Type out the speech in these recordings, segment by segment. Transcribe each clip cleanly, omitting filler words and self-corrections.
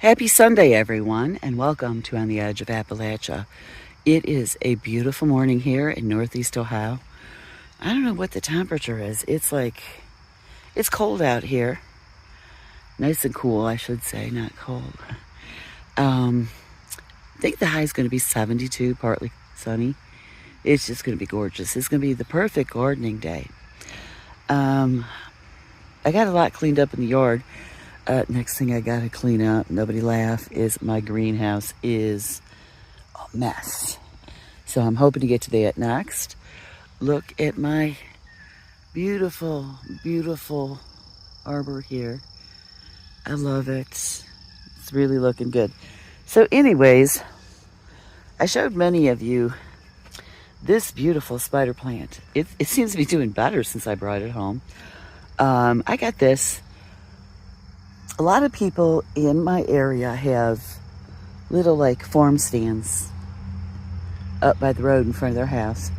Happy Sunday, everyone, and welcome to On the Edge of Appalachia. It is a beautiful morning here in Northeast Ohio. I don't know what the temperature is. It's cold out here. Nice and cool, I should say, not cold. I think the high is going to be 72, partly sunny. It's just going to be gorgeous. It's going to be the perfect gardening day. I got a lot cleaned up in the yard. Next thing I gotta clean up, nobody laugh, is my greenhouse is a mess. So I'm hoping to get to that next. Look at my beautiful, beautiful arbor here. I love it. It's really looking good. So anyways, I showed many of you this beautiful spider plant. It seems to be doing better since I brought it home. I got this. A lot of people in my area have little farm stands up by the road in front of their house,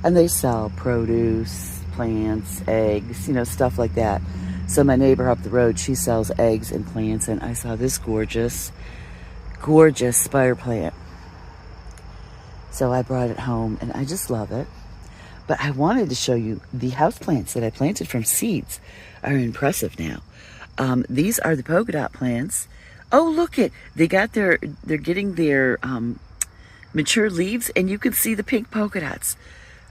and they sell produce, plants, eggs, stuff like that. So my neighbor up the road, she sells eggs and plants, and I saw this gorgeous, gorgeous spider plant. So I brought it home, and I just love it. But I wanted to show you the house plants that I planted from seeds are impressive now. These are the polka dot plants. Oh, look they're getting their mature leaves, and you can see the pink polka dots.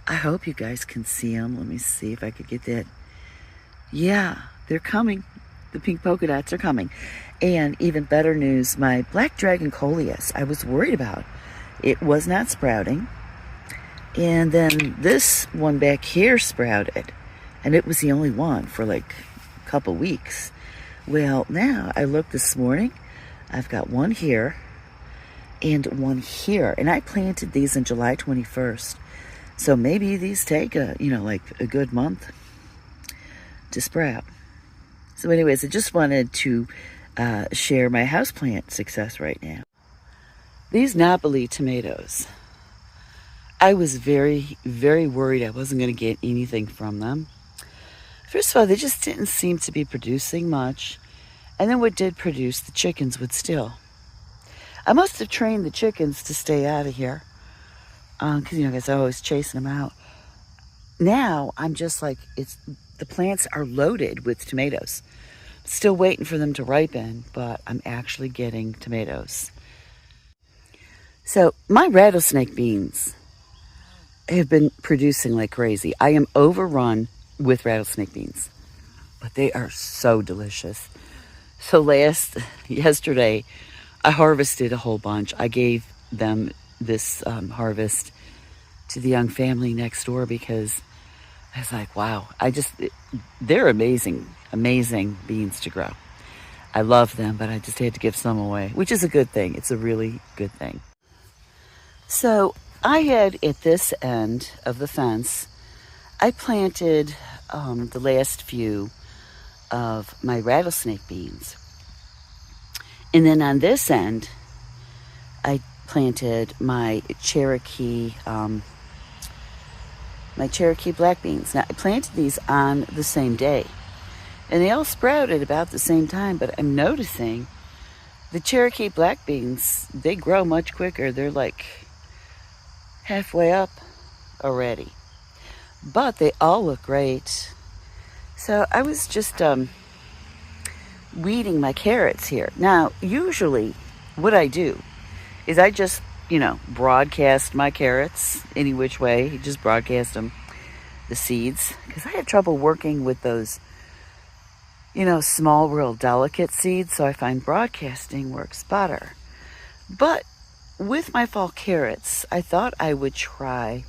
I hope you guys can see them. Let me see if I could get that. Yeah, they're coming. The pink polka dots are coming. And even better news, my black dragon coleus, I was worried about. It was not sprouting. And then this one back here sprouted, and it was the only one for a couple weeks. Well, now I looked this morning, I've got one here and one here, and I planted these on July 21st. So maybe these take a good month to sprout. So anyways, I just wanted to share my houseplant success right now. These Napoli tomatoes, I was very, very worried I wasn't going to get anything from them. First of all, they just didn't seem to be producing much. And then what did produce, the chickens would still. I must have trained the chickens to stay out of here. Because, guys, I'm always chasing them out. Now, I'm just the plants are loaded with tomatoes. Still waiting for them to ripen, but I'm actually getting tomatoes. So, my rattlesnake beans have been producing like crazy. I am overrun with rattlesnake beans, but they are so delicious. So yesterday, I harvested a whole bunch. I gave them this harvest to the young family next door because I was like, wow, they're amazing, amazing beans to grow. I love them, but I just had to give some away, which is a good thing. It's a really good thing. So I had, at this end of the fence, I planted the last few of my rattlesnake beans. And then on this end, I planted my Cherokee black beans. Now, I planted these on the same day, and they all sprouted about the same time, but I'm noticing the Cherokee black beans, they grow much quicker. They're halfway up already. But they all look great. So I was just weeding my carrots here. Now, usually what I do is I just, broadcast my carrots any which way. Just broadcast them, the seeds. Because I have trouble working with those, small, real delicate seeds. So I find broadcasting works better. But with my fall carrots, I thought I would try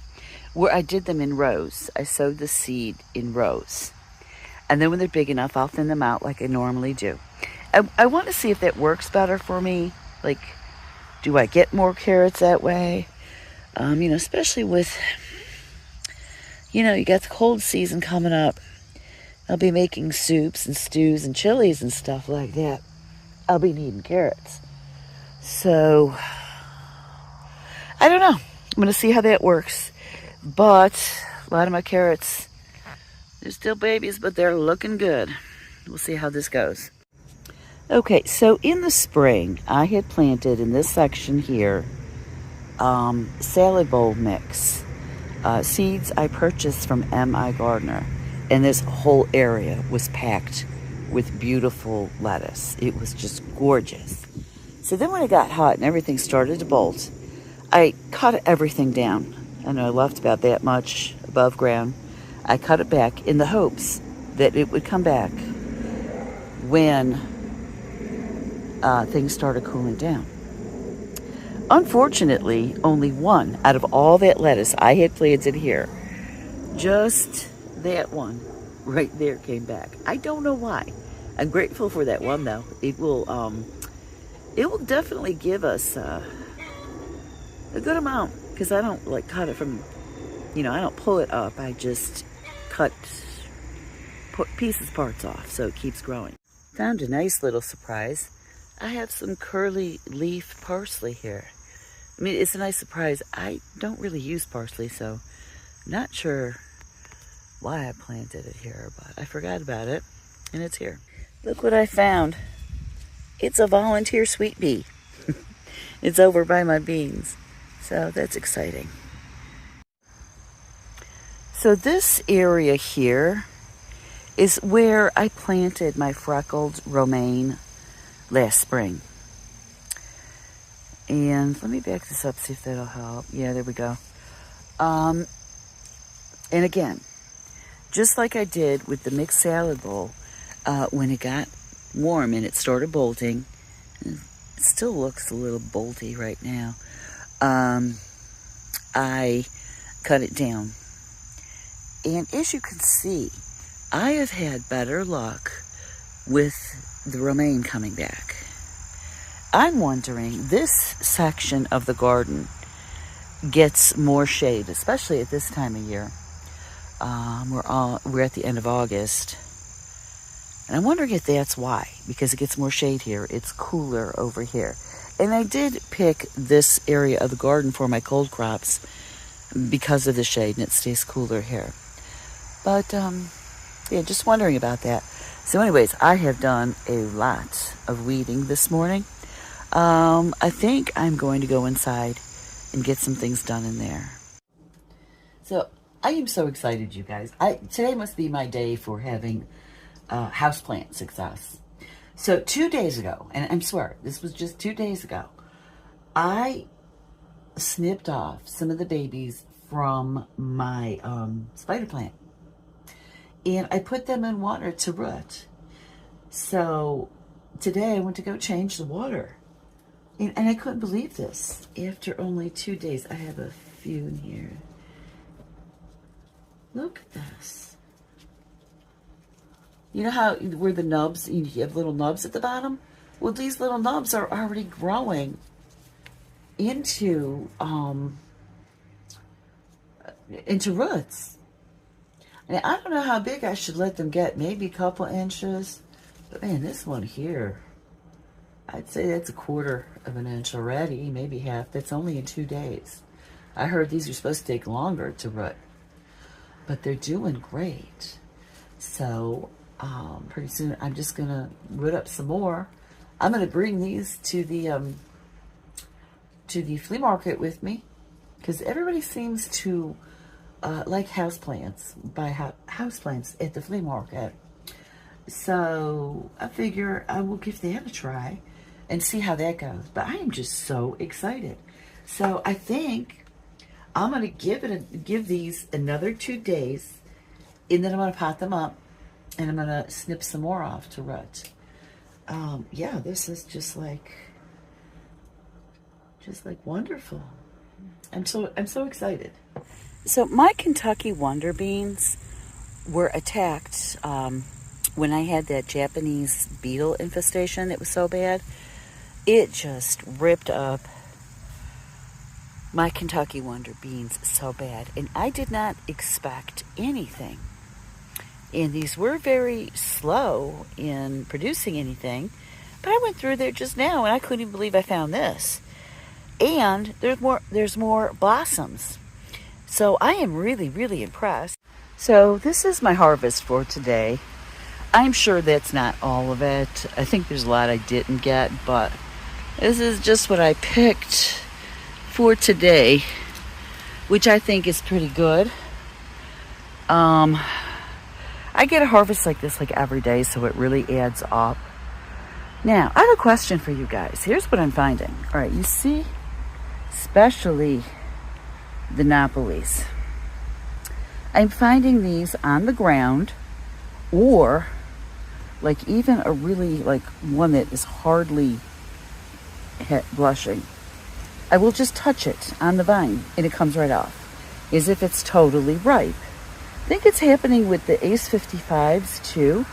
where I did them in rows. I sowed the seed in rows. And then when they're big enough, I'll thin them out like I normally do. I want to see if that works better for me. Do I get more carrots that way? Especially with, you got the cold season coming up. I'll be making soups and stews and chilies and stuff like that. I'll be needing carrots. So, I don't know. I'm going to see how that works. But a lot of my carrots, they're still babies, but they're looking good. We'll see how this goes. Okay, so in the spring, I had planted in this section here salad bowl mix. Seeds I purchased from M.I. Gardner. And this whole area was packed with beautiful lettuce. It was just gorgeous. So then when it got hot and everything started to bolt, I cut everything down. I know I left about that much above ground. I cut it back in the hopes that it would come back when things started cooling down. Unfortunately, only one out of all that lettuce I had planted here, just that one right there came back. I don't know why. I'm grateful for that one though. It will definitely give us a good amount, because I don't like cut it from, I don't pull it up. I just put parts off so it keeps growing. Found a nice little surprise. I have some curly leaf parsley here. I mean, it's a nice surprise. I don't really use parsley, so not sure why I planted it here, but I forgot about it, and it's here. Look what I found. It's a volunteer sweet pea. It's over by my beans, so that's exciting. So this area here is where I planted my freckled romaine last spring. And let me back this up, see if that'll help. Yeah, there we go. And again, just like I did with the mixed salad bowl, when it got warm and it started bolting, it still looks a little bolty right now, I cut it down. And as you can see, I have had better luck with the romaine coming back. I'm wondering, this section of the garden gets more shade, especially at this time of year. We're at the end of August, and I'm wondering if that's why, because it gets more shade here. It's cooler over here. And I did pick this area of the garden for my cold crops because of the shade, and it stays cooler here. But yeah, just wondering about that. So anyways, I have done a lot of weeding this morning. I think I'm going to go inside and get some things done in there. So I am so excited, you guys. Today must be my day for having houseplant success. So 2 days ago, and I swear, this was just 2 days ago, I snipped off some of the babies from my spider plant. And I put them in water to root. So today I went to go change the water. And I couldn't believe this. After only 2 days, I have a few in here. Look at this. You know how where the nubs, you have little nubs at the bottom? Well, these little nubs are already growing into roots. And I don't know how big I should let them get, maybe a couple inches. But man, this one here, I'd say that's 1/4 of an inch already, maybe half. That's only in 2 days. I heard these are supposed to take longer to root, but they're doing great. So pretty soon I'm just gonna root up some more. I'm gonna bring these to the flea market with me, because everybody seems to like houseplants, buy houseplants at the flea market. So I figure I will give that a try and see how that goes. But I am just so excited. So I think I'm gonna give these another 2 days, and then I'm gonna pot them up, and I'm gonna snip some more off to root. Yeah, this is just like wonderful. I'm so excited. So my Kentucky Wonder Beans were attacked when I had that Japanese beetle infestation. It was so bad. It just ripped up my Kentucky Wonder Beans so bad. And I did not expect anything. And these were very slow in producing anything. But I went through there just now and I couldn't even believe I found this. And there's more blossoms. So I am really, really impressed. So this is my harvest for today. I'm sure that's not all of it. I think there's a lot I didn't get, but this is just what I picked for today, which I think is pretty good. I get a harvest like this like every day, so it really adds up. Now, I have a question for you guys. Here's what I'm finding. All right, you see, especially the Napolis. I'm finding these on the ground, or like even a really like one that is hardly blushing. I will just touch it on the vine and it comes right off, as if it's totally ripe. I think it's happening with the Ace 55s too.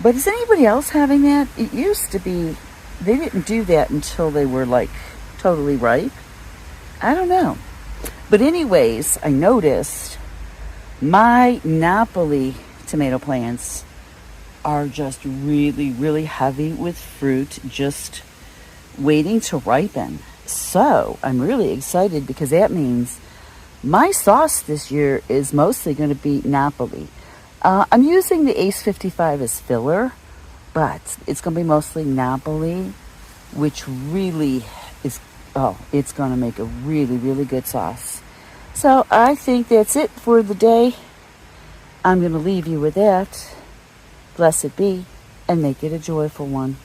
But is anybody else having that? It used to be, they didn't do that until they were like totally ripe. I don't know. But anyways, I noticed my Napoli tomato plants are just really, really heavy with fruit, just waiting to ripen. So I'm really excited because that means my sauce this year is mostly going to be Napoli. I'm using the Ace 55 as filler, but it's going to be mostly Napoli, which really is, oh, it's going to make a really, really good sauce. So I think that's it for the day. I'm going to leave you with that. Blessed be, and make it a joyful one.